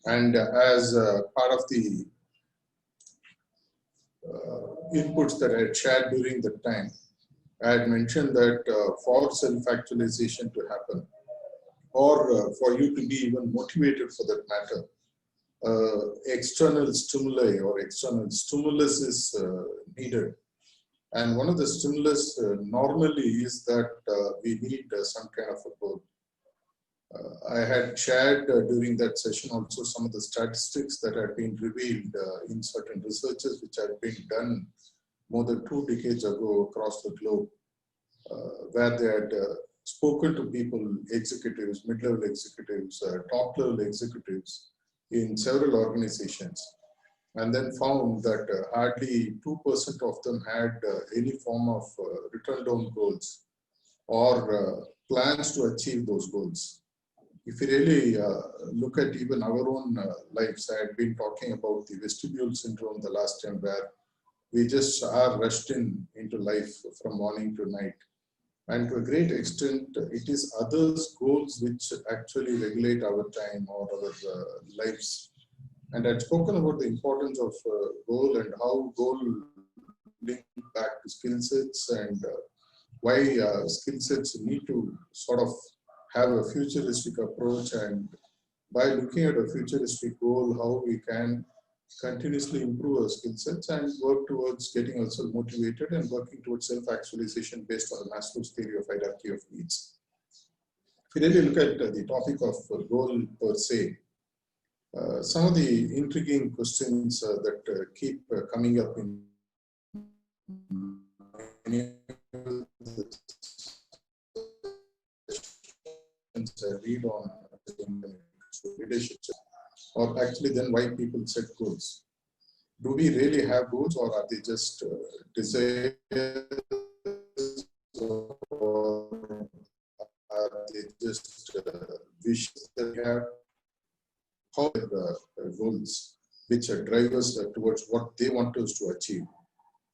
And as part of the inputs that I had shared during that time, I had mentioned that for self-actualization to happen, or for you to be even motivated for that matter, external stimuli or external stimulus is needed. And one of the stimulus normally is that we need some kind of a goal. I had shared during that session also some of the statistics that had been revealed in certain researches which had been done more than 2 decades ago across the globe, where they had spoken to people, executives, mid-level executives, top-level executives in several organizations, and then found that hardly 2% of them had any form of written down goals or plans to achieve those goals. If you really look at even our own lives, I had been talking about the vestibule syndrome the last time, where we just are rushed into life from morning to night. And to a great extent, it is others' goals which actually regulate our time or our lives. And I'd spoken about the importance of goal and how goal link back to skill sets, and why skill sets need to sort of have a futuristic approach, and by looking at a futuristic goal, how we can continuously improve our skill sets and work towards getting ourselves motivated and working towards self-actualization based on Maslow's theory of hierarchy of needs. If you really look at the topic of goal per se, some of the intriguing questions that keep coming up in many of the sessions I read on leadership, or actually then why people set goals. Do we really have goals, or are they just desires, or are they just wishes that we have? How are goals which drive us towards what they want us to achieve,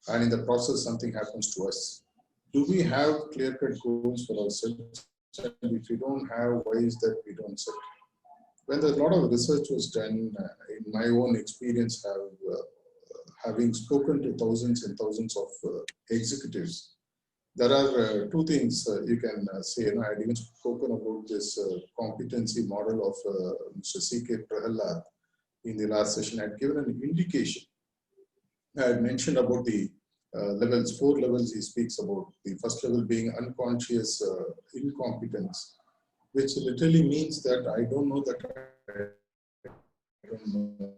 and in the process something happens to us? Do we have clear-cut goals for ourselves? And if we don't have, why is that we don't set? When there's a lot of research was done, in my own experience, having spoken to thousands and thousands of executives, there are 2 things you can say. I had even spoken about this competency model of Mr. C.K. Prahalad in the last session. I had given an indication. I had mentioned about the levels, 4 levels he speaks about. The first level being unconscious incompetence, which literally means that I don't know that I don't know.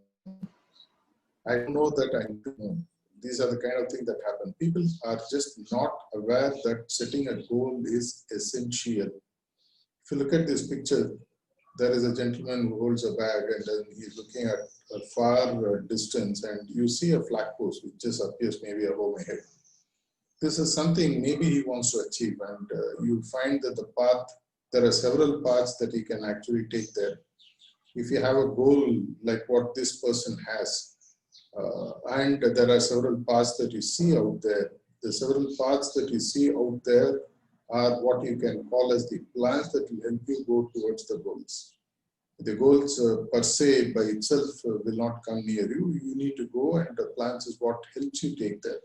I don't know that I do know. These are the kind of things that happen. People are just not aware that setting a goal is essential. If you look at this picture, there is a gentleman who holds a bag, and then he's looking at a far distance, and you see a flag post which just appears maybe above my head. This is something maybe he wants to achieve, and you find that the path, there are several paths that he can actually take there. If you have a goal like what this person has, and there are several paths that you see out there, the several paths that you see out there are what you can call as the plans that will help you go towards the goals. The goals per se by itself will not come near you. You need to go, and the plans is what helps you take there.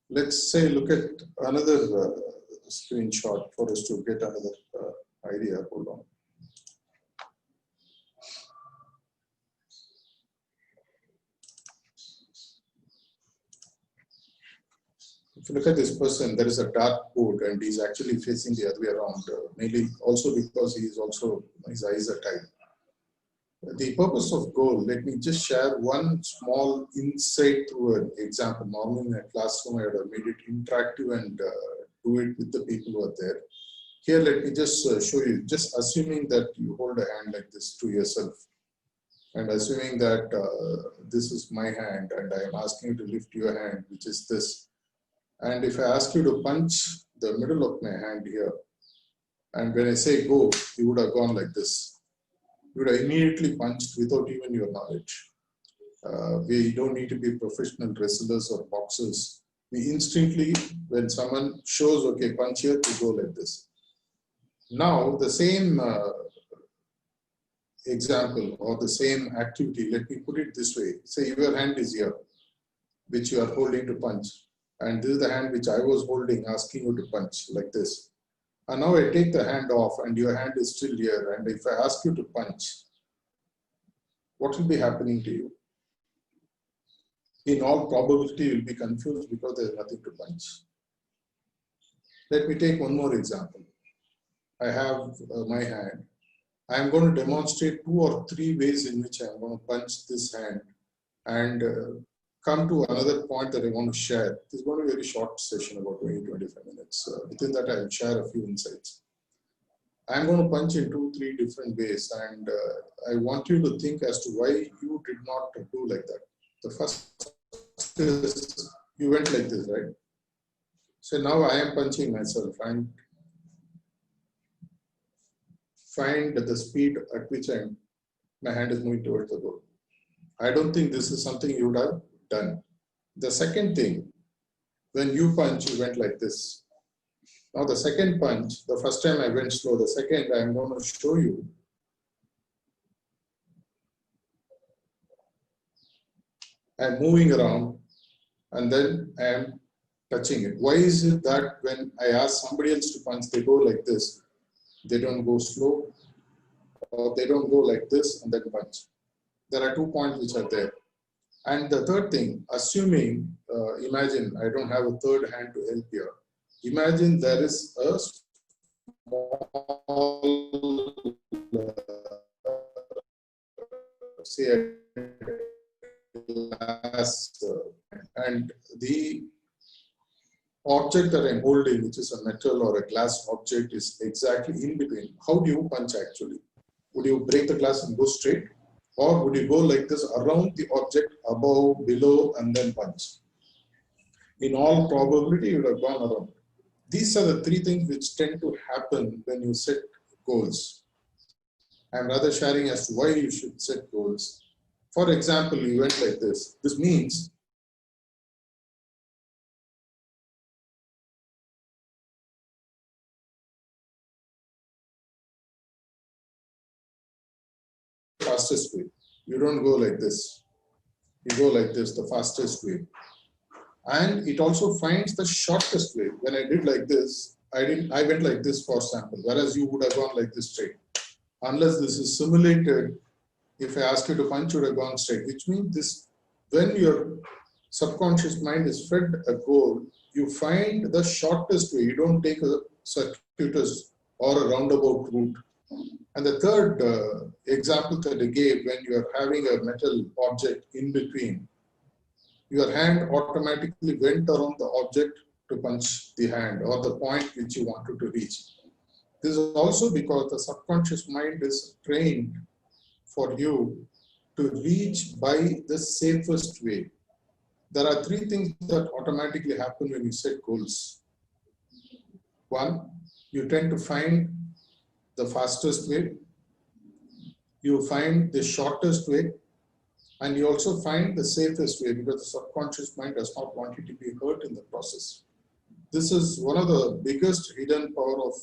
Let's say, look at another screenshot for us to get another idea. Hold on. If you look at this person, there is a dark board, and he's actually facing the other way around, mainly also because he is also, his eyes are tight. The purpose of goal, let me just share one small insight through an example. Normally in a classroom, I would have made it interactive and do it with the people who are there. Here, let me just show you, just assuming that you hold a hand like this to yourself, and assuming that this is my hand, and I am asking you to lift your hand, which is this. And if I ask you to punch the middle of my hand here, and when I say go, you would have gone like this. You would have immediately punched without even your knowledge. We don't need to be professional wrestlers or boxers. We instantly, when someone shows, okay, punch here, to go like this. Now, the same example or the same activity, let me put it this way. Say your hand is here, which you are holding to punch. And this is the hand which I was holding, asking you to punch like this. And now I take the hand off and your hand is still here. And if I ask you to punch, what will be happening to you? In all probability, you will be confused because there is nothing to punch. Let me take one more example. I have my hand. I am going to demonstrate 2 or 3 ways in which I am going to punch this hand and come to another point that I want to share. This is going to be a very short session, about 20-25 minutes. Within that, I will share a few insights. I am going to punch in 2-3 different ways, and I want you to think as to why you did not do like that. The first is you went like this, right? So now I am punching myself and find the speed at which my hand is moving towards the goal. I don't think this is something you would have done. The second thing, when you punch, you went like this. Now the second punch, the first time I went slow, the second I am going to show you. I am moving around and then I am touching it. Why is it that when I ask somebody else to punch, they go like this? They don't go slow, or they don't go like this and then punch. There are 2 points which are there. And the third thing, assuming, imagine I don't have a third hand to help here. Imagine there is a small, say a glass, and the object that I'm holding, which is a metal or a glass object, is exactly in between. How do you punch actually? Would you break the glass and go straight? Or would you go like this around the object, above, below, and then punch? In all probability, you would have gone around. These are the 3 things which tend to happen when you set goals. I'm rather sharing as to why you should set goals. For example, you went like this. This means fastest way. You don't go like this. You go like this, the fastest way. And it also finds the shortest way. When I did like this, I went like this for sample, whereas you would have gone like this straight. Unless this is simulated, if I ask you to punch, you would have gone straight, which means this, when your subconscious mind is fed a goal, you find the shortest way. You don't take a circuitous or a roundabout route. And the third example that I gave, when you are having a metal object in between, your hand automatically went around the object to punch the hand or the point which you wanted to reach. This is also because the subconscious mind is trained for you to reach by the safest way. There are 3 things that automatically happen when you set goals. 1, you tend to find the fastest way, you find the shortest way, and you also find the safest way because the subconscious mind does not want you to be hurt in the process. This is one of the biggest hidden power of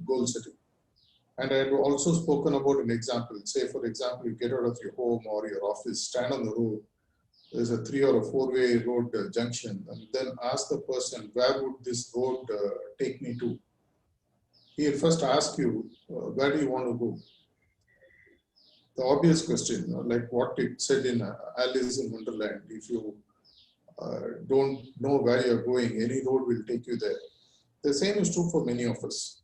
goal setting. And I have also spoken about an example. Say, for example, you get out of your home or your office, stand on the road. There's a 3 or a 4-way road junction, and then ask the person, where would this road take me to? He'll first ask you, where do you want to go? The obvious question, like what it said in Alice in Wonderland, if you don't know where you're going, any road will take you there. The same is true for many of us.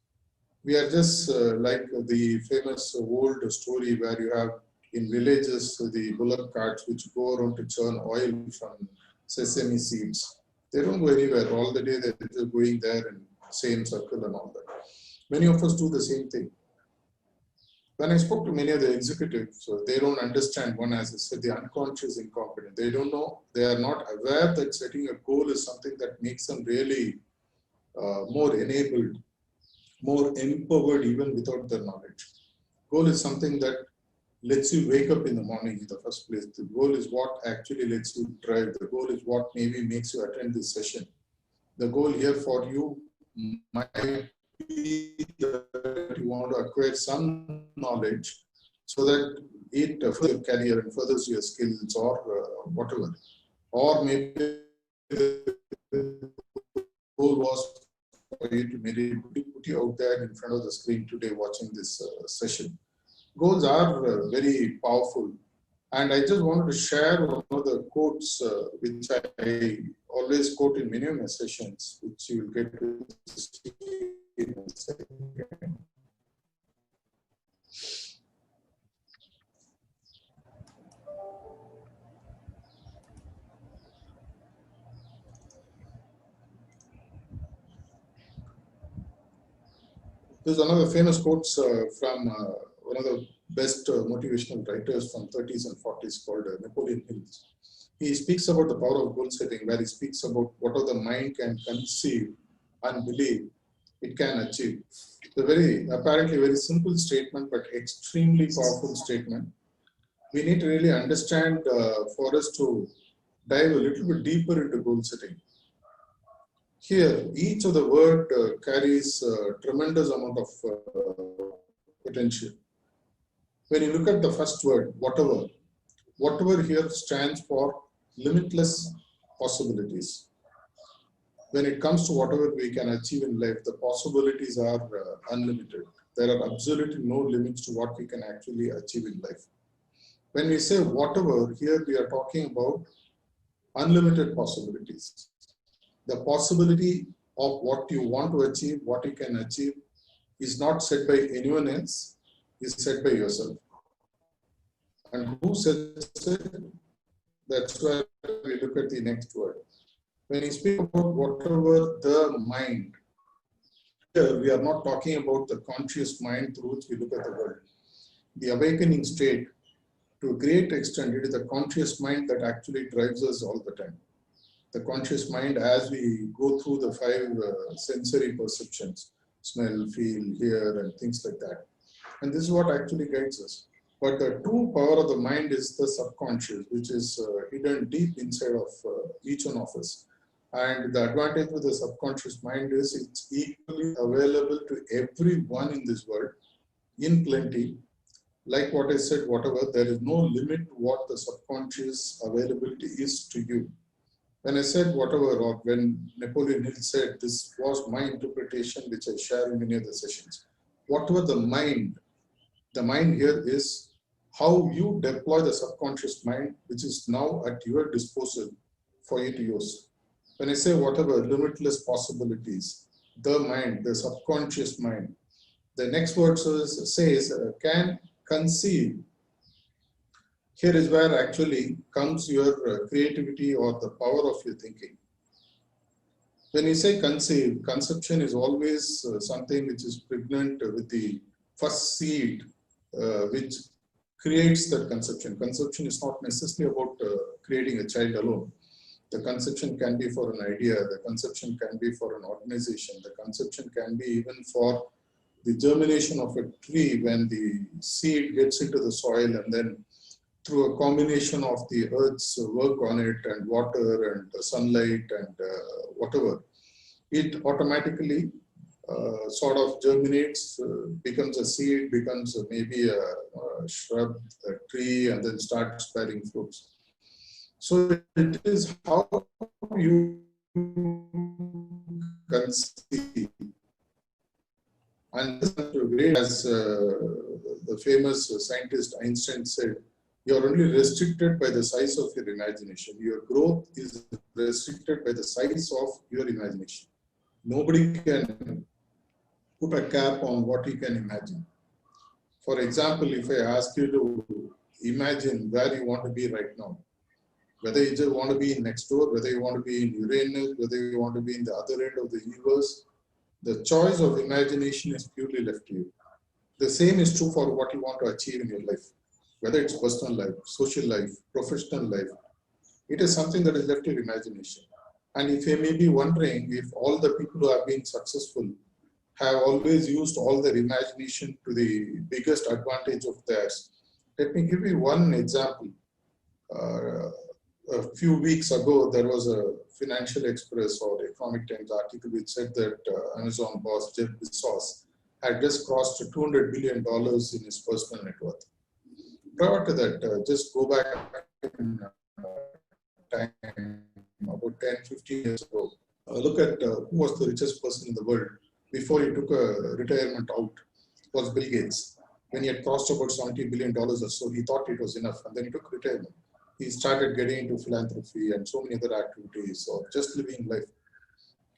We are just like the famous old story where you have in villages the bullock carts which go around to churn oil from sesame seeds. They don't go anywhere. All the day they're just going there in same circle and all that. Many of us do the same thing. When I spoke to many of the executives, they don't understand, one, as I said, the unconscious incompetent. They don't know, they are not aware that setting a goal is something that makes them really more enabled, more empowered even without their knowledge. Goal is something that lets you wake up in the morning in the first place. The goal is what actually lets you drive. The goal is what maybe makes you attend this session. The goal here for you might be that you want to acquire some knowledge so that it furthers your career and furthers your skills or whatever. Or maybe the goal was for you to maybe put you out there in front of the screen today watching this session. Goals are very powerful. And I just wanted to share one of the quotes which I always quote in many of my sessions, which you will get to see in a second. There's another famous quotes from one of the best motivational writers from 30s and 40s called Napoleon Hill. He speaks about the power of goal setting, where he speaks about what the mind can conceive and believe it can achieve. It's a very apparently very simple statement, but extremely powerful statement. We need to really understand for us to dive a little bit deeper into goal setting. Here, each of the word carries a tremendous amount of potential. When you look at the first word, whatever, whatever here stands for limitless possibilities. When it comes to whatever we can achieve in life, the possibilities are unlimited. There are absolutely no limits to what we can actually achieve in life. When we say whatever, here we are talking about unlimited possibilities. The possibility of what you want to achieve, what you can achieve, is not set by anyone else, is set by yourself. And who sets it? That's where we look at the next word. When you speak about whatever the mind, here we are not talking about the conscious mind through which we look at the world. The awakening state, to a great extent, it is the conscious mind that actually drives us all the time. The conscious mind, as we go through the five sensory perceptions, smell, feel, hear, and things like that. And this is what actually guides us. But the true power of the mind is the subconscious, which is hidden deep inside of each one of us. And the advantage with the subconscious mind is it's equally available to everyone in this world in plenty. Like what I said, whatever, there is no limit to what the subconscious availability is to you. When I said whatever, or when Napoleon Hill said, this was my interpretation, which I share in many of the sessions. Whatever the mind here is how you deploy the subconscious mind, which is now at your disposal for you to use. When I say whatever, limitless possibilities, the mind, the subconscious mind, the next word says can conceive. Here is where actually comes your creativity or the power of your thinking. When we say conceive, conception is always something which is pregnant with the first seed which creates that conception. Conception is not necessarily about creating a child alone. The conception can be for an idea, the conception can be for an organization, the conception can be even for the germination of a tree when the seed gets into the soil, and then through a combination of the earth's work on it and water and sunlight and whatever, it automatically sort of germinates, becomes a seed, becomes maybe a shrub, a tree, and then starts bearing fruits. So it is how you conceive. And as the famous scientist Einstein said, you are only restricted by the size of your imagination. Your growth is restricted by the size of your imagination. Nobody can put a cap on what you can imagine. For example, if I ask you to imagine where you want to be right now, whether you just want to be in next door, whether you want to be in Uranus, whether you want to be in the other end of the universe, the choice of imagination is purely left to you. The same is true for what you want to achieve in your life, whether it's personal life, social life, professional life. It is something that is left to your imagination. And if you may be wondering if all the people who have been successful have always used all their imagination to the biggest advantage of theirs, let me give you one example. A few weeks ago, there was a Financial Express or Economic Times article which said that Amazon boss Jeff Bezos had just crossed $200 billion in his personal net worth. prior to that, just go back in time about 10, 15 years ago. Look at who was the richest person in the world before he took a retirement out. It was Bill Gates. When he had crossed about $70 billion or so, he thought it was enough, and then he took retirement. He started getting into philanthropy and so many other activities of just living life.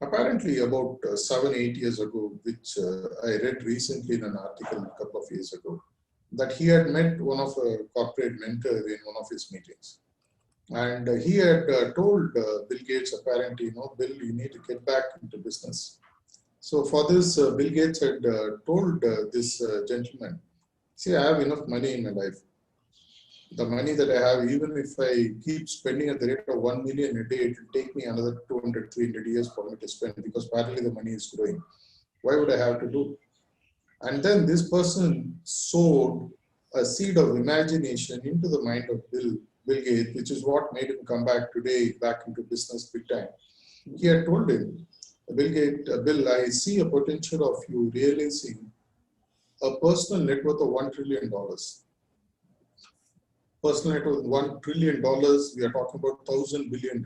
Apparently, about 7, 8 years ago, which I read recently in an article a couple of years ago, that he had met one of a corporate mentor in one of his meetings. And he had told Bill Gates, apparently, Bill, you need to get back into business. So for this, Bill Gates had told this gentleman, see, I have enough money in my life. The money that I have, even if I keep spending at the rate of 1 million a day, it will take me another 200, 300 years for me to spend because parallelly the money is growing. Why would I have to do? And then this person sowed a seed of imagination into the mind of Bill Gates, which is what made him come back today, back into business big time. He had told him, Bill, I see a potential of you realizing a personal net worth of $1 trillion. Personal net worth $1 trillion, we are talking about $1,000 billion.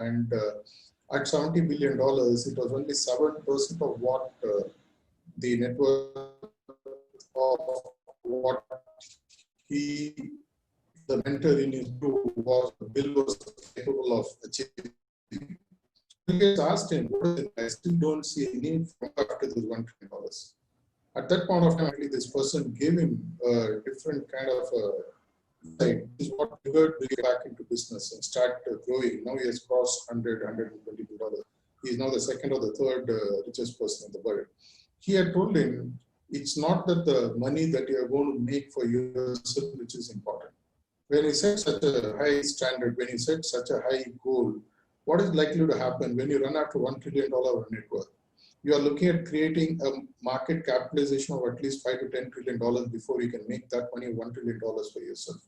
And at $70 billion, it was only 7% of what the net worth of what he, the mentor in his group, Bill was capable of achieving. Bill asked him, I still don't see a need for after this $1 trillion. At that point of time, actually, this person gave him a different kind of insight. This is what triggered Bill back into business and start growing. Now he has crossed $100, $120 billion. He is now the second or the third richest person in the world. He had told him, it's not that the money that you are going to make for yourself which is important. When he set such a high standard, when he set such a high goal, what is likely to happen when you run after $1 trillion net worth? You are looking at creating a market capitalization of at least $5 to $10 trillion before you can make that money $1 trillion for yourself.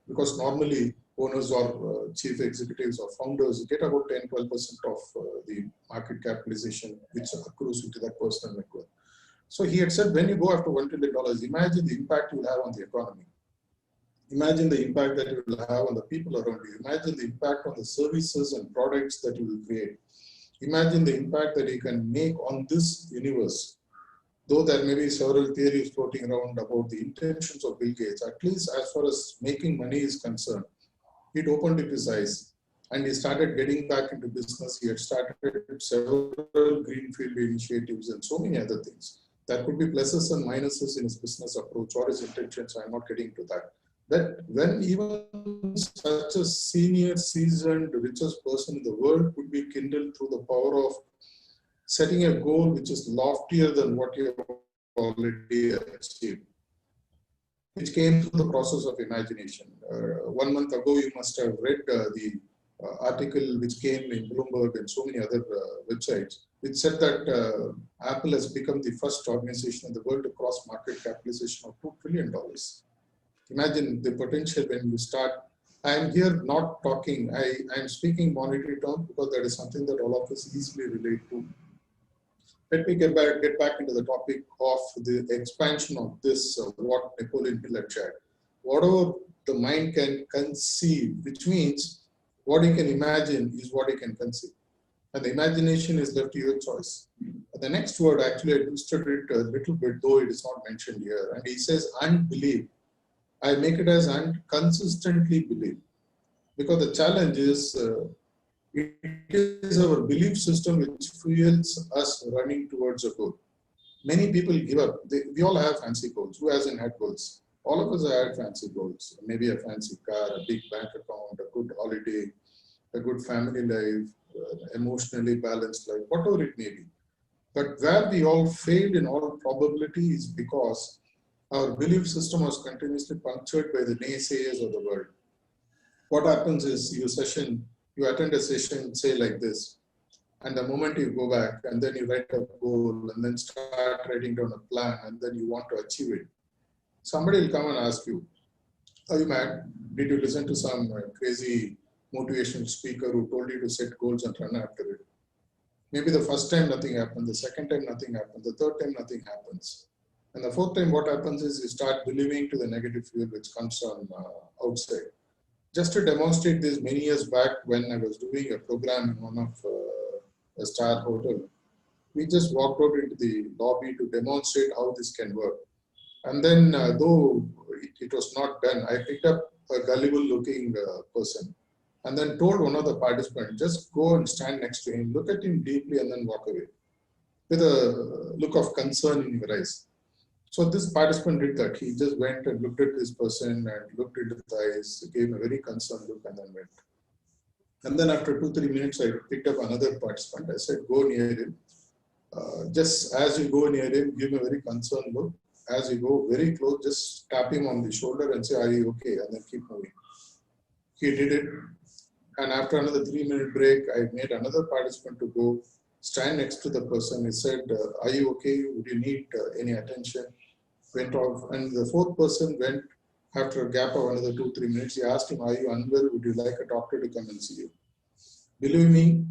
Because normally owners or chief executives or founders get about 10, 12% of the market capitalization which accrues into that personal net worth. So he had said, when you go after $1 trillion, imagine the impact you will have on the economy. Imagine the impact that you will have on the people around you. Imagine the impact on the services and products that you will create. Imagine the impact that you can make on this universe. Though there may be several theories floating around about the intentions of Bill Gates, at least as far as making money is concerned, it opened up his eyes and he started getting back into business. He had started several greenfield initiatives and so many other things. There could be pluses and minuses in his business approach or his intentions. I'm not getting into that. That when even such a senior, seasoned, richest person in the world could be kindled through the power of setting a goal which is loftier than what you have already achieved, which came through the process of imagination. 1 month ago, you must have read the article which came in Bloomberg and so many other websites, which said that Apple has become the first organization in the world to cross market capitalization of $2 trillion. Imagine the potential when you start. I am here not talking, I am speaking monetary terms because that is something that all of us easily relate to. Let me get back into the topic of the expansion of this, what Napoleon Hill had shared. Whatever the mind can conceive, which means what you can imagine is what you can conceive. And the imagination is left to your choice. The next word, actually, I twisted it a little bit, though it is not mentioned here. And he says, unbelief. I make it as consistently believe. Because the challenge is, it is our belief system which fuels us running towards a goal. Many people give up. We all have fancy goals. Who hasn't had goals? All of us have had fancy goals. Maybe a fancy car, a big bank account, a good holiday, a good family life, emotionally balanced life, whatever it may be. But where we all failed in all probability is because our belief system was continuously punctured by the naysayers of the world. What happens is you attend a session, say like this, and the moment you go back and then you write a goal and then start writing down a plan and then you want to achieve it, somebody will come and ask you, are you mad? Did you listen to some crazy motivational speaker who told you to set goals and run after it? Maybe the first time nothing happened, the second time nothing happened, the third time nothing happens. And the fourth time, what happens is you start believing to the negative fuel which comes from outside. Just to demonstrate this, many years back when I was doing a program in one of a star hotel, we just walked out into the lobby to demonstrate how this can work. And then, though it was not done, I picked up a gullible-looking person and then told one of the participants, just go and stand next to him, look at him deeply, and then walk away with a look of concern in your eyes. So this participant did that. He just went and looked at this person and looked into the eyes, gave him a very concerned look, and then went. And then after 2-3 minutes, I picked up another participant. I said, go near him. Just as you go near him, give him a very concerned look. As you go very close, just tap him on the shoulder and say, are you okay? And then keep moving. He did it. And after another 3-minute break, I made another participant to go stand next to the person. He said, are you okay? Would you need any attention? Went off. And the fourth person went after a gap of another 2-3 minutes. He asked him, are you unwell? Would you like a doctor to come and see you? Believe me,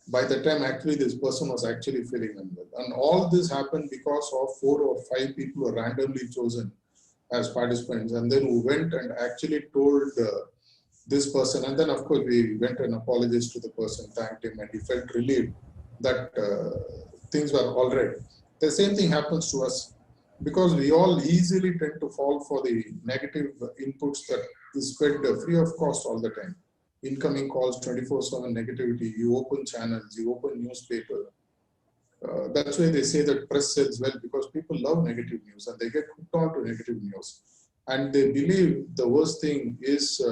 by the time actually this person was actually feeling unwell. And all this happened because of 4 or 5 people who were randomly chosen as participants, and then who went and actually told this person. And then of course we went and apologized to the person, thanked him, and he felt relieved that things were all right. The same thing happens to us because we all easily tend to fall for the negative inputs that is fed free of cost all the time. Incoming calls, 24/7 negativity, you open channels, you open newspaper. That's why they say that press sells well, because people love negative news and they get hooked on to negative news. And they believe the worst thing is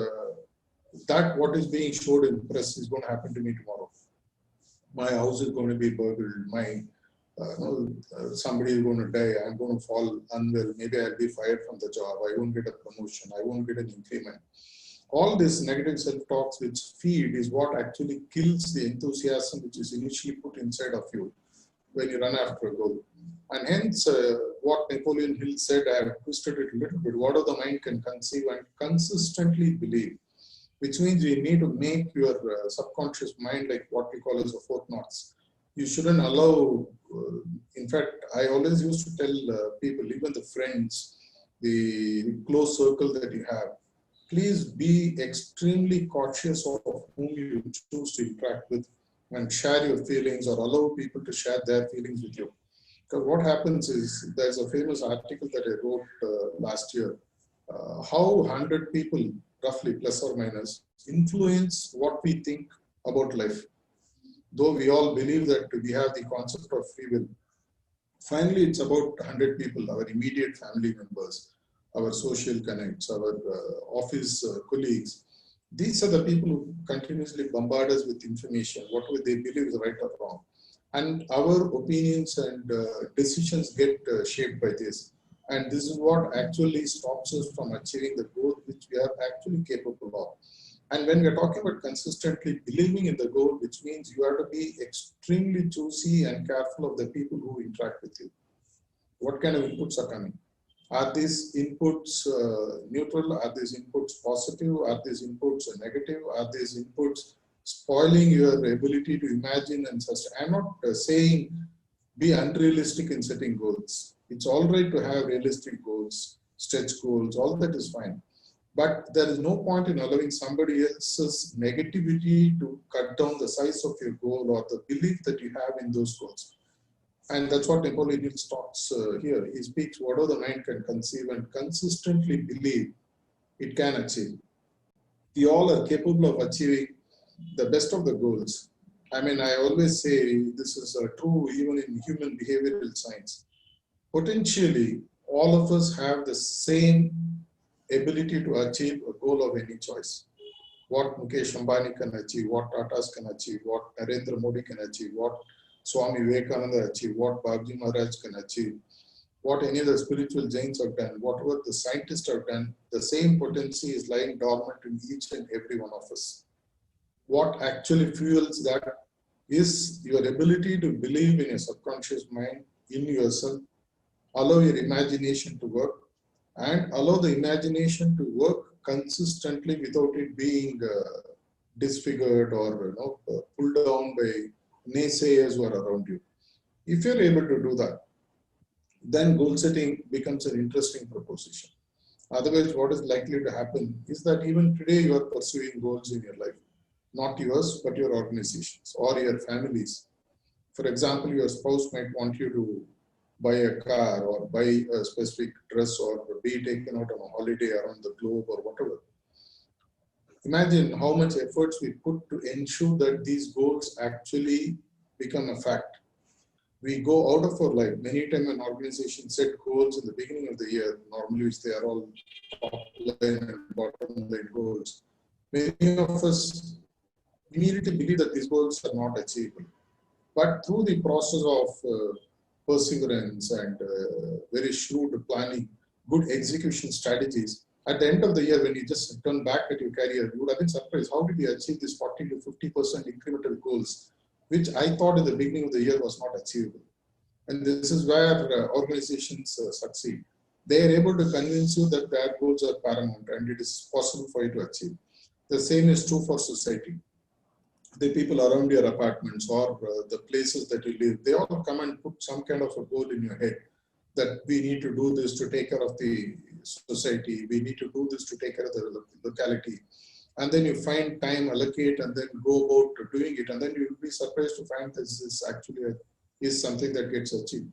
that what is being showed in press is going to happen to me tomorrow. My house is going to be burgled, my somebody is going to die, I'm going to fall unwell, maybe I'll be fired from the job, I won't get a promotion, I won't get an increment. All this negative self-talks which feed is what actually kills the enthusiasm which is initially put inside of you when you run after a goal. And hence, what Napoleon Hill said, I have twisted it a little bit, whatever the mind can conceive and consistently believe, which means you need to make your subconscious mind like what we call as the fourth knots. You shouldn't allow, in fact, I always used to tell people, even the friends, the close circle that you have, please be extremely cautious of whom you choose to interact with and share your feelings or allow people to share their feelings with you. Because what happens is, there's a famous article that I wrote last year, how 100 people, roughly plus or minus, influence what we think about life. Though we all believe that we have the concept of free will, finally it's about 100 people, our immediate family members, our social connects, our office colleagues. These are the people who continuously bombard us with information, whatever they believe is right or wrong. And our opinions and decisions get shaped by this. And this is what actually stops us from achieving the goal which we are actually capable of. And when we are talking about consistently believing in the goal, which means you have to be extremely choosy and careful of the people who interact with you. What kind of inputs are coming? Are these inputs neutral? Are these inputs positive? Are these inputs negative? Are these inputs spoiling your ability to imagine and sustain? I'm not saying be unrealistic in setting goals. It's all right to have realistic goals, stretch goals, all that is fine. But there is no point in allowing somebody else's negativity to cut down the size of your goal or the belief that you have in those goals. And that's what Napoleon Hill talks here. He speaks, whatever the mind can conceive and consistently believe, it can achieve. We all are capable of achieving the best of the goals. I mean, I always say this is true even in human behavioral science. Potentially, all of us have the same ability to achieve a goal of any choice. What Mukesh Ambani can achieve, what Tatas can achieve, what Narendra Modi can achieve, what Swami Vivekananda achieved, what Babaji Maharaj can achieve, what any of the spiritual giants have done, whatever the scientists have done, the same potency is lying dormant in each and every one of us. What actually fuels that is your ability to believe in your subconscious mind, in yourself, allow your imagination to work, and allow the imagination to work consistently without it being disfigured or pulled down by naysayers who are around you. If you're able to do that, then goal setting becomes an interesting proposition. Otherwise, what is likely to happen is that even today you are pursuing goals in your life, not yours, but your organizations or your families. For example, your spouse might want you to buy a car or buy a specific dress or be taken out on a holiday around the globe or whatever. Imagine how much efforts we put to ensure that these goals actually become a fact. We go out of our life. Many times an organization set goals in the beginning of the year, normally they are all top line and bottom line goals. Many of us immediately believe that these goals are not achievable. But through the process of perseverance and very shrewd planning, good execution strategies, at the end of the year, when you just turn back at your career, you would have been surprised. How did you achieve this 40 to 50% incremental goals, which I thought in the beginning of the year was not achievable? And this is where organizations succeed. They are able to convince you that their goals are paramount and it is possible for you to achieve. The same is true for society. The people around your apartments or the places that you live, they all come and put some kind of a goal in your head that we need to do this to take care of the society, we need to do this to take care of the locality. And then you find time, allocate, and then go about doing it. And then you'll be surprised to find this is actually is something that gets achieved.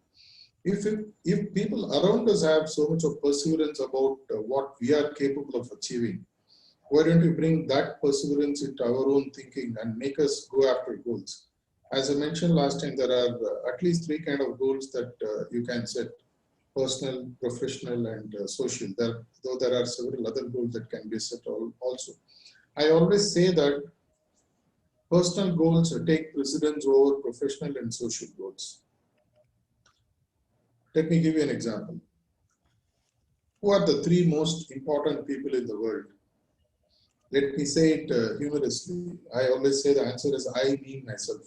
If people around us have so much of perseverance about what we are capable of achieving, why don't we bring that perseverance into our own thinking and make us go after goals? As I mentioned last time, there are at least 3 kinds of goals that you can set: personal, professional, and social. Though there are several other goals that can be set also. I always say that personal goals take precedence over professional and social goals. Let me give you an example. Who are the 3 most important people in the world? Let me say it humorously. I always say the answer is I, me, myself.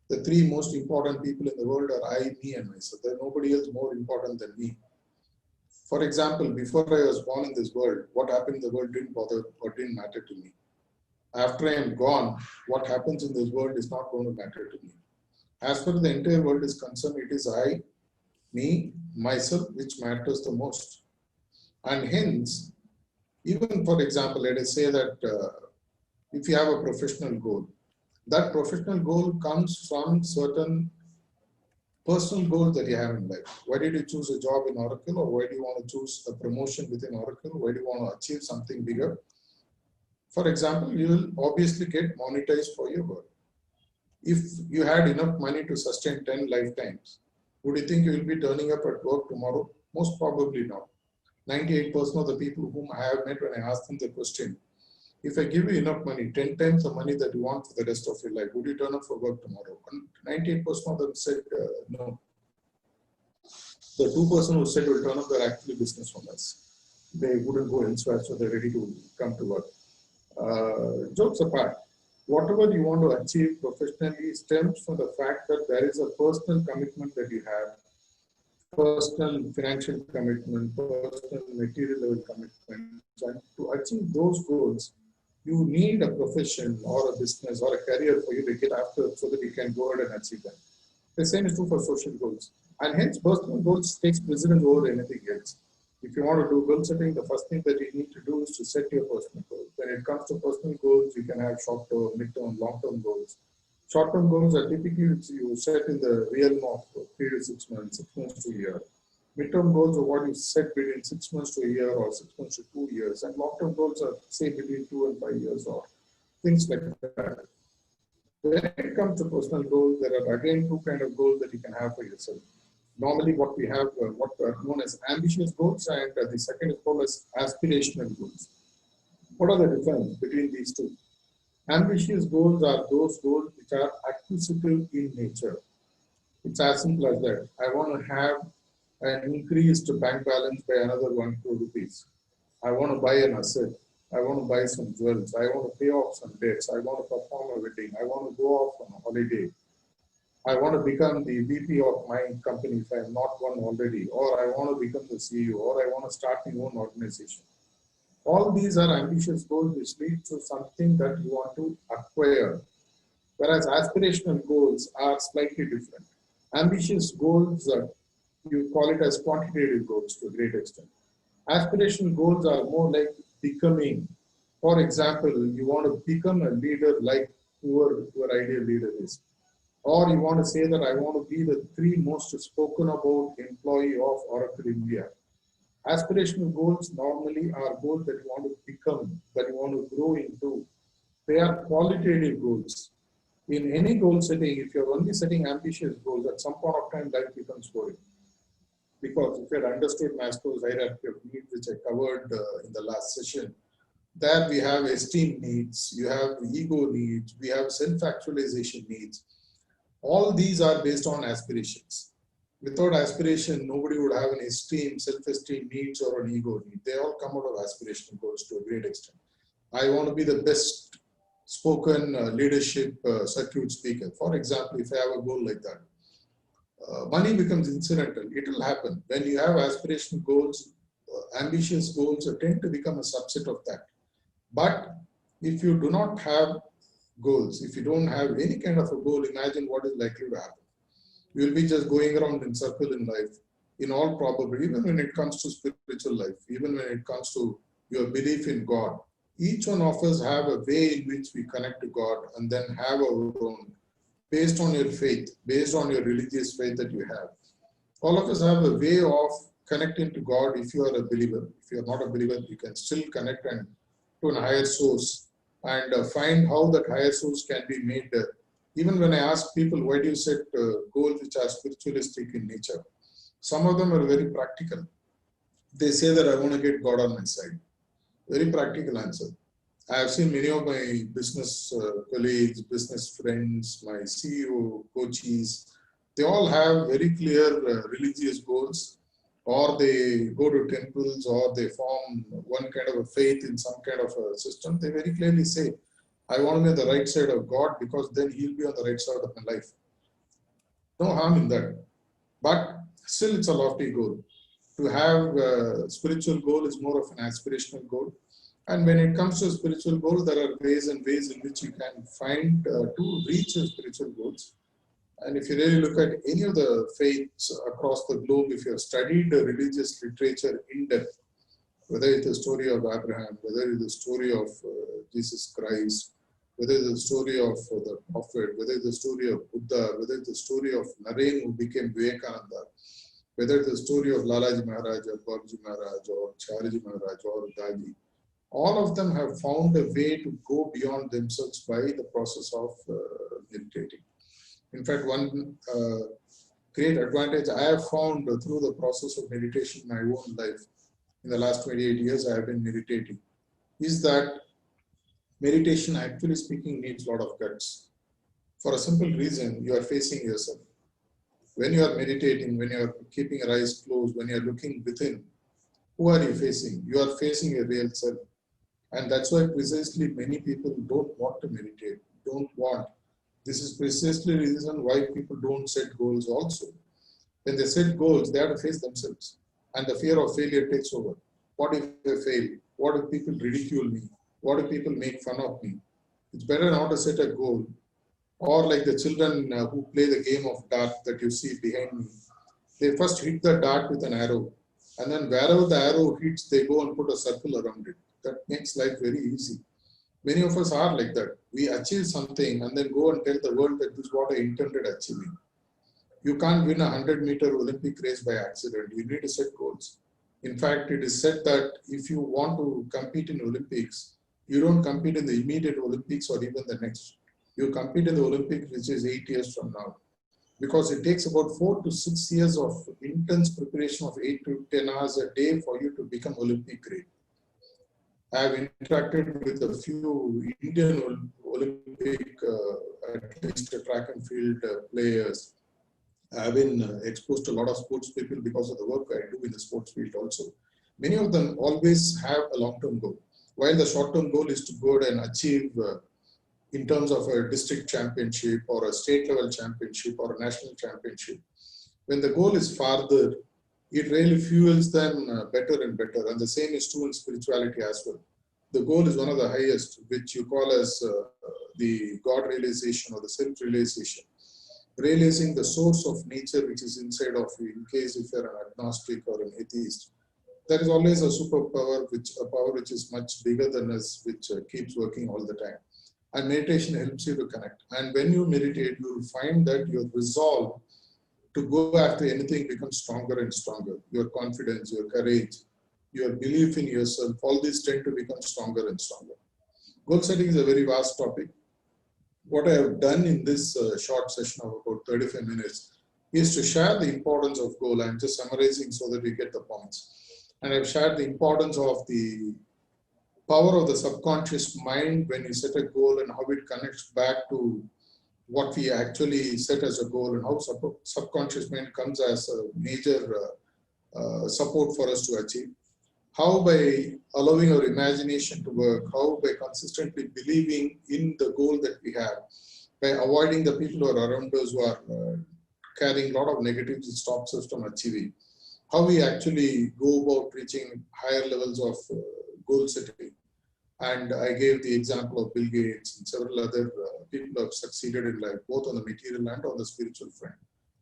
The 3 most important people in the world are I, me, and myself. There is nobody else more important than me. For example, before I was born in this world, what happened in the world didn't bother or didn't matter to me. After I am gone, what happens in this world is not going to matter to me. As far as the entire world is concerned, it is I, me, myself, which matters the most. And hence, even for example, let us say that if you have a professional goal, that professional goal comes from certain personal goals that you have in life. Why did you choose a job in Oracle, or why do you want to choose a promotion within Oracle? Why do you want to achieve something bigger? For example, you will obviously get monetized for your work. If you had enough money to sustain 10 lifetimes, would you think you will be turning up at work tomorrow? Most probably not. 98% of the people whom I have met, when I ask them the question, if I give you enough money, 10 times the money that you want for the rest of your life, would you turn up for work tomorrow? And 98% of them said no. The 2% who said will turn up, they're actually business owners. They wouldn't go elsewhere, so they're ready to come to work. Jokes apart, whatever you want to achieve professionally stems from the fact that there is a personal commitment that you have, personal financial commitment, personal material level commitment. And to achieve those goals, you need a profession or a business or a career for you to get after so that you can go ahead and achieve them. The same is true for social goals. And hence, personal goals takes precedence over anything else. If you want to do goal setting, the first thing that you need to do is to set your personal goals. When it comes to personal goals, you can have short-term, mid-term, long-term goals. Short-term goals are typically you set in the realm of 3 to 6 months, 6 months to a year. Mid-term goals are what you set between 6 months to a year or 6 months to 2 years. And long-term goals are, say, between 2 and 5 years or things like that. When it comes to personal goals, there are again 2 kinds of goals that you can have for yourself. Normally, what we have, what are known as ambitious goals, and the second is called as aspirational goals. What are the difference between these 2? Ambitious goals are those goals which are acquisitive in nature. It's as simple as that. I want to have an increased bank balance by another 1 crore rupees. I want to buy an asset. I want to buy some jewels. I want to pay off some debts. I want to perform a wedding. I want to go off on a holiday. I want to become the VP of my company if I'm not one already, or I want to become the CEO, or I want to start my own organization. All these are ambitious goals which lead to something that you want to acquire, whereas aspirational goals are slightly different. Ambitious goals you call it as quantitative goals to a great extent. Aspirational goals are more like becoming. For example, you want to become a leader like your ideal leader is. Or you want to say that I want to be the three most spoken about employee of Oracle India. Aspirational goals normally are goals that you want to become, that you want to grow into. They are qualitative goals. In any goal setting, if you're only setting ambitious goals, at some point of time, life becomes boring. Because if you had understood Maslow's hierarchy of needs, which I covered in the last session, there we have esteem needs, you have ego needs, we have self-actualization needs. All these are based on aspirations. Without aspiration, nobody would have an esteem, self-esteem needs or an ego need. They all come out of aspirational goals to a great extent. I want to be the best spoken leadership circuit speaker. For example, if I have a goal like that, money becomes incidental. It will happen. When you have aspirational goals, ambitious goals tend to become a subset of that. But if you do not have goals, if you don't have any kind of a goal, imagine what is likely to happen. You will be just going around in circle in life, in all probability, even when it comes to spiritual life, even when it comes to your belief in God. Each one of us have a way in which we connect to God and then have our own, based on your faith, based on your religious faith that you have. All of us have a way of connecting to God if you are a believer. If you are not a believer, you can still connect to a higher source and find how that higher source can be made. Even when I ask people, why do you set goals which are spiritualistic in nature? Some of them are very practical. They say that I want to get God on my side. Very practical answer. I have seen many of my business colleagues, business friends, my CEO, coaches, they all have very clear religious goals, or they go to temples, or they form one kind of a faith in some kind of a system. They very clearly say, I want to be on the right side of God because then He'll be on the right side of my life. No harm in that. But still, it's a lofty goal. To have a spiritual goal is more of an aspirational goal. And when it comes to spiritual goals, there are ways and ways in which you can find to reach your spiritual goals. And if you really look at any of the faiths across the globe, if you have studied the religious literature in depth, whether it's the story of Abraham, whether it's the story of Jesus Christ, whether it's the story of the Prophet, whether it's the story of Buddha, whether it's the story of Naren who became Vivekananda, whether it's the story of Lalaji Maharaj or Babaji Maharaj or Chariji Maharaj or Daji, all of them have found a way to go beyond themselves by the process of meditating. In fact, one great advantage I have found through the process of meditation in my own life, in the last 28 years I have been meditating, is that meditation, actually speaking, needs a lot of guts. For a simple reason, you are facing yourself. When you are meditating, when you are keeping your eyes closed, when you are looking within, who are you facing? You are facing a real self. And that's why precisely many people don't want to meditate, don't want. This is precisely the reason why people don't set goals also. When they set goals, they have to face themselves. And the fear of failure takes over. What if I fail? What if people ridicule me? What if people make fun of me? It's better not to set a goal. Or like the children who play the game of dart that you see behind me. They first hit the dart with an arrow. And then wherever the arrow hits, they go and put a circle around it. That makes life very easy. Many of us are like that. We achieve something and then go and tell the world that this is what I intended achieving. You can't win a 100-meter Olympic race by accident. You need to set goals. In fact, it is said that if you want to compete in Olympics, you don't compete in the immediate Olympics or even the next. You compete in the Olympics, which is 8 years from now. Because it takes about 4 to 6 years of intense preparation of 8 to 10 hours a day for you to become Olympic grade. I have interacted with a few Indian Olympic, at least track and field players. I have been exposed to a lot of sports people because of the work I do in the sports field also. Many of them always have a long-term goal, while the short-term goal is to go and achieve in terms of a district championship or a state level championship or a national championship. When the goal is farther, it really fuels them better and better. And the same is true in spirituality as well. The goal is one of the highest, which you call as the God realization or the self-realization. realizing the source of nature which is inside of you, in case if you're an agnostic or an atheist. There is always a superpower, a power which is much bigger than us, which keeps working all the time. And meditation helps you to connect. And when you meditate, you will find that your resolve to go after anything becomes stronger and stronger. Your confidence, your courage, your belief in yourself, all these tend to become stronger and stronger. Goal setting is a very vast topic. What I have done in this short session of about 35 minutes is to share the importance of goal. I'm just summarizing so that we get the points. And I've shared the importance of the power of the subconscious mind when you set a goal and how it connects back to what we actually set as a goal, and how subconscious mind comes as a major support for us to achieve. How by allowing our imagination to work, how by consistently believing in the goal that we have, by avoiding the people who are around us who are carrying a lot of negatives, it stops us from achieving. How we actually go about reaching higher levels of goal setting. And I gave the example of Bill Gates and several other people who have succeeded in life, both on the material and on the spiritual front,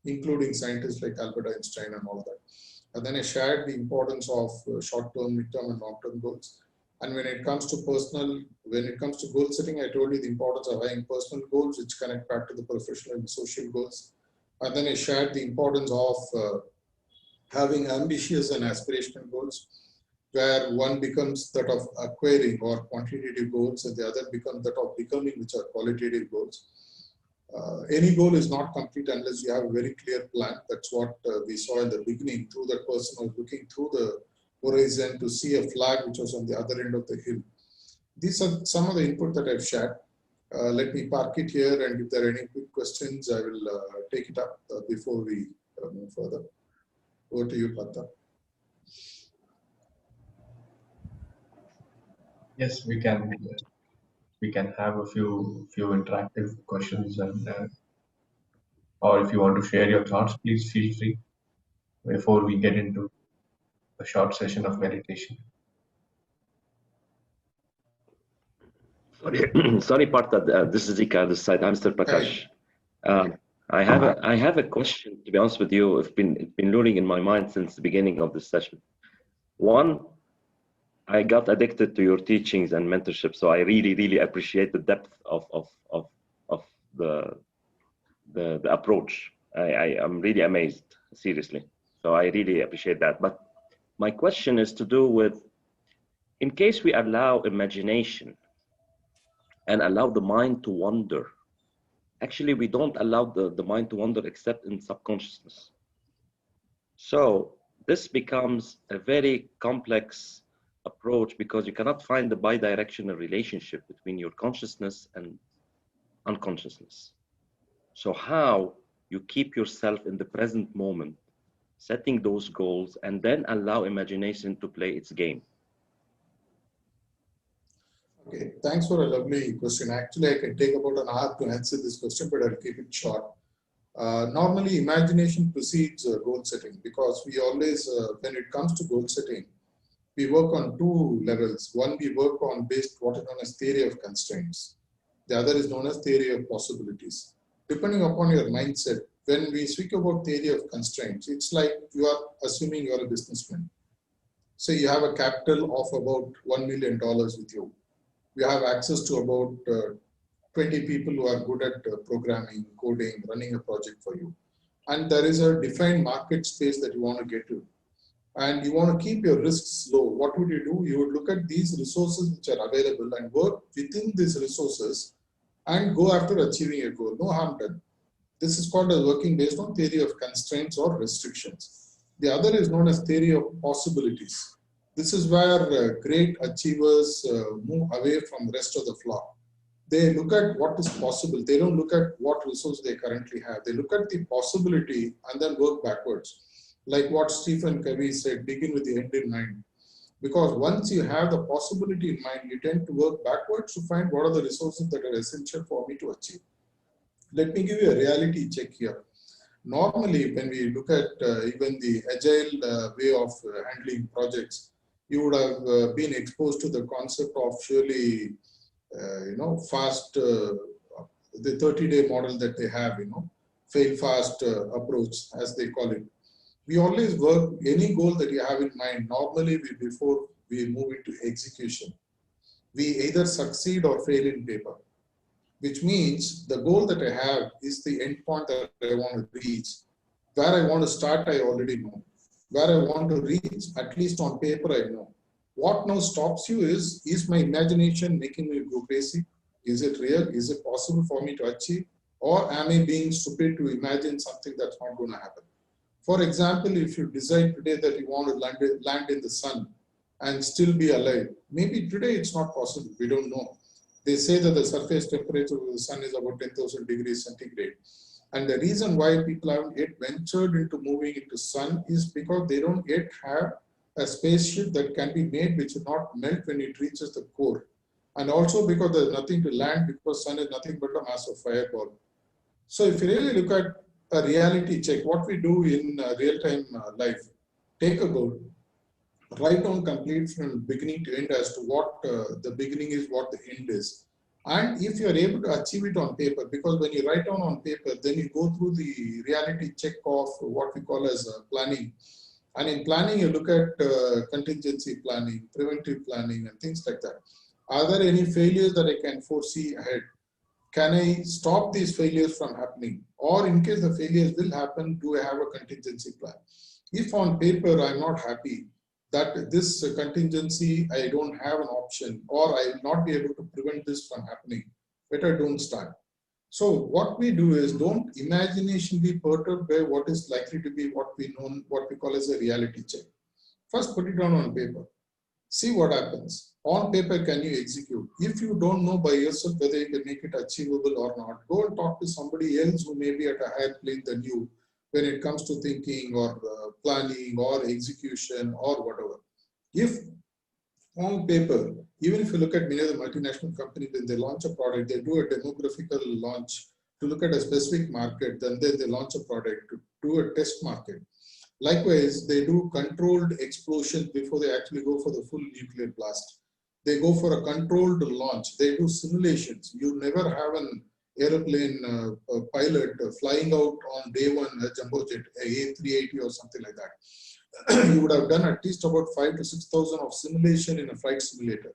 including scientists like Albert Einstein and all that. And then I shared the importance of short-term, mid-term, and long-term goals. And when it comes to goal setting, I told you the importance of having personal goals, which connect back to the professional and social goals. And then I shared the importance of having ambitious and aspirational goals, where one becomes that of acquiring or quantitative goals, and the other becomes that of becoming, which are qualitative goals. Any goal is not complete unless you have a very clear plan. That's what we saw in the beginning, through that person who was looking through the horizon to see a flag which was on the other end of the hill. These are some of the input that I've shared. Let me park it here, and if there are any quick questions, I will take it up before we move further. Over to you, Partha. Yes, we can have a few interactive questions, and or if you want to share your thoughts, please feel free before we get into a short session of meditation. Sorry, Partha. This is Ika. This side. I'm Mr. Prakash. I have a question. To be honest with you, it's been luring in my mind since the beginning of this session. One, I got addicted to your teachings and mentorship, so I really appreciate the depth of the approach. I'm really amazed, seriously. So I really appreciate that. But my question is to do with, in case we allow imagination and allow the mind to wander, actually we don't allow the mind to wander except in subconsciousness. So this becomes a very complex approach, because you cannot find the bidirectional relationship between your consciousness and unconsciousness. So how you keep yourself in the present moment, setting those goals, and then allow imagination to play its game? Okay, thanks for a lovely question. Actually, I can take about an hour to answer this question, but I'll keep it short. Normally, imagination precedes goal setting, because we always, when it comes to goal setting, we work on two levels. One, we work on based what is known as theory of constraints. The other is known as theory of possibilities. Depending upon your mindset, when we speak about theory of constraints, it's like you are assuming you are a businessman. Say you have a capital of about $1 million with you. You have access to about 20 people who are good at programming, coding, running a project for you. And there is a defined market space that you want to get to. And you want to keep your risks low. What would you do? You would look at these resources which are available and work within these resources and go after achieving a goal. No harm done. This is called as working based on theory of constraints or restrictions. The other is known as theory of possibilities. This is where great achievers move away from the rest of the flock. They look at what is possible. They don't look at what resource they currently have. They look at the possibility and then work backwards. Like what Stephen Covey said, begin with the end in mind. Because once you have the possibility in mind, you tend to work backwards to find what are the resources that are essential for me to achieve. Let me give you a reality check here. Normally, when we look at even the agile way of handling projects, you would have been exposed to the concept of surely, fast, the 30-day model that they have, fail fast approach, as they call it. We always work any goal that you have in mind. Normally, before we move into execution, we either succeed or fail in paper, which means the goal that I have is the end point that I want to reach. Where I want to start, I already know. Where I want to reach, at least on paper, I know. What now stops you is my imagination making me go crazy? Is it real? Is it possible for me to achieve? Or am I being stupid to imagine something that's not going to happen? For example, if you decide today that you want to land in the sun and still be alive, maybe today it's not possible. We don't know. They say that the surface temperature of the sun is about 10,000 degrees centigrade. And the reason why people haven't yet ventured into moving into sun is because they don't yet have a spaceship that can be made which will not melt when it reaches the core. And also because there's nothing to land because sun is nothing but a massive fireball. So if you really look at a reality check, what we do in real-time life, take a goal, write down complete from beginning to end as to what the beginning is, what the end is. And if you're able to achieve it on paper, because when you write down on paper, then you go through the reality check of what we call as planning. And in planning, you look at contingency planning, preventive planning, and things like that. Are there any failures that I can foresee ahead? Can I stop these failures from happening? Or in case the failures will happen, do I have a contingency plan? If on paper I'm not happy that this contingency, I don't have an option, or I will not be able to prevent this from happening, better don't start. So what we do is don't imagination be perturbed by what is likely to be what we call as a reality check. First put it down on paper. See what happens. On paper, can you execute? If you don't know by yourself whether you can make it achievable or not, go and talk to somebody else who may be at a higher plane than you when it comes to thinking or planning or execution or whatever. If on paper, even if you look at many of the multinational companies, when they launch a product, they do a demographical launch to look at a specific market, then they launch a product to do a test market. Likewise, they do controlled explosions before they actually go for the full nuclear blast. They go for a controlled launch. They do simulations. You never have an airplane pilot flying out on day one, a jumbo jet, a A380 or something like that. You would have done at least about 5,000 to 6,000 of simulation in a flight simulator.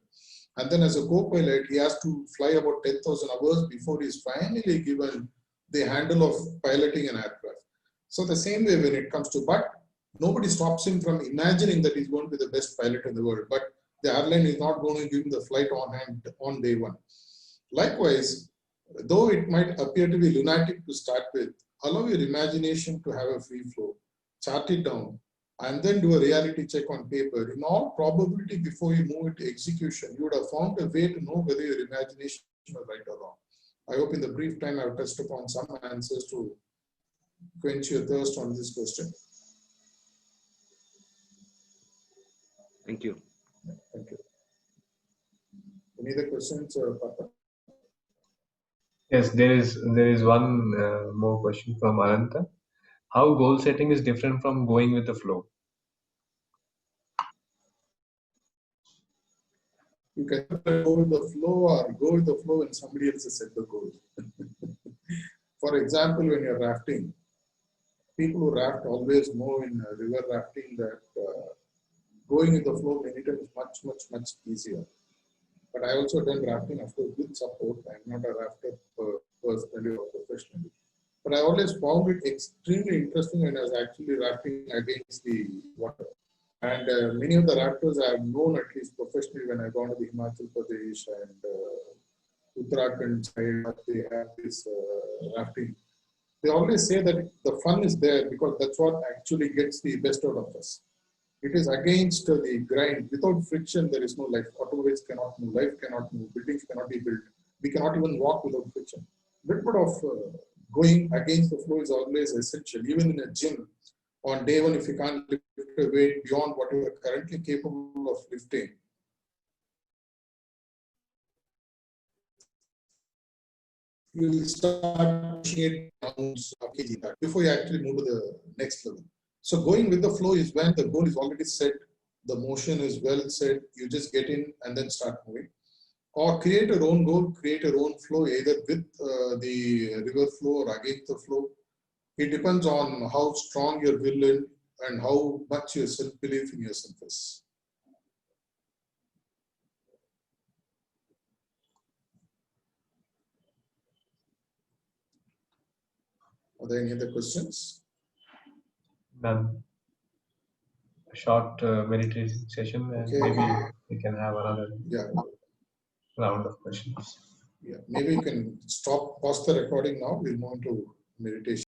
And then as a co-pilot, he has to fly about 10,000 hours before he is finally given the handle of piloting an aircraft. So the same way when it comes to, but nobody stops him from imagining that he's going to be the best pilot in the world, but the airline is not going to give him the flight on hand on day one. Likewise, though it might appear to be lunatic to start with, allow your imagination to have a free flow, chart it down, and then do a reality check on paper. In all probability, before you move into execution, you would have found a way to know whether your imagination is right or wrong. I hope in the brief time I've touched upon some answers to quench your thirst on this question. Thank you. Thank you. Any other questions, Papa? Yes, there is one more question from Ananta. How goal setting is different from going with the flow? You can go with the flow or go with the flow when somebody else has set the goal. For example, when you're rafting, people who raft always know in river rafting that going with the flow many times is much easier. But I also done rafting, of course, with support. I'm not a rafter personally or professionally. But I always found it extremely interesting when I was actually rafting against the water. And many of the rafters I have known at least professionally when I've gone to the Himachal Pradesh and Uttarakhand side, they have this rafting. They always say that the fun is there because that's what actually gets the best out of us. It is against the grind. Without friction, there is no life. Automobiles cannot move, life cannot move, buildings cannot be built. We cannot even walk without friction. A little bit of going against the flow is always essential. Even in a gym, on day one, if you can't lift a weight beyond what you are currently capable of lifting, you will start pushing it down before you actually move to the next level. So going with the flow is when the goal is already set, the motion is well set, you just get in and then start moving. Or create your own goal, create your own flow, either with the river flow or against the flow. It depends on how strong your will is and how much your self-belief in yourself is. Are there any other questions? None. A short meditation session, and Okay. maybe we can have another Yeah, round of questions. yeah. Maybe you can pause the recording now. We'll move on to meditation.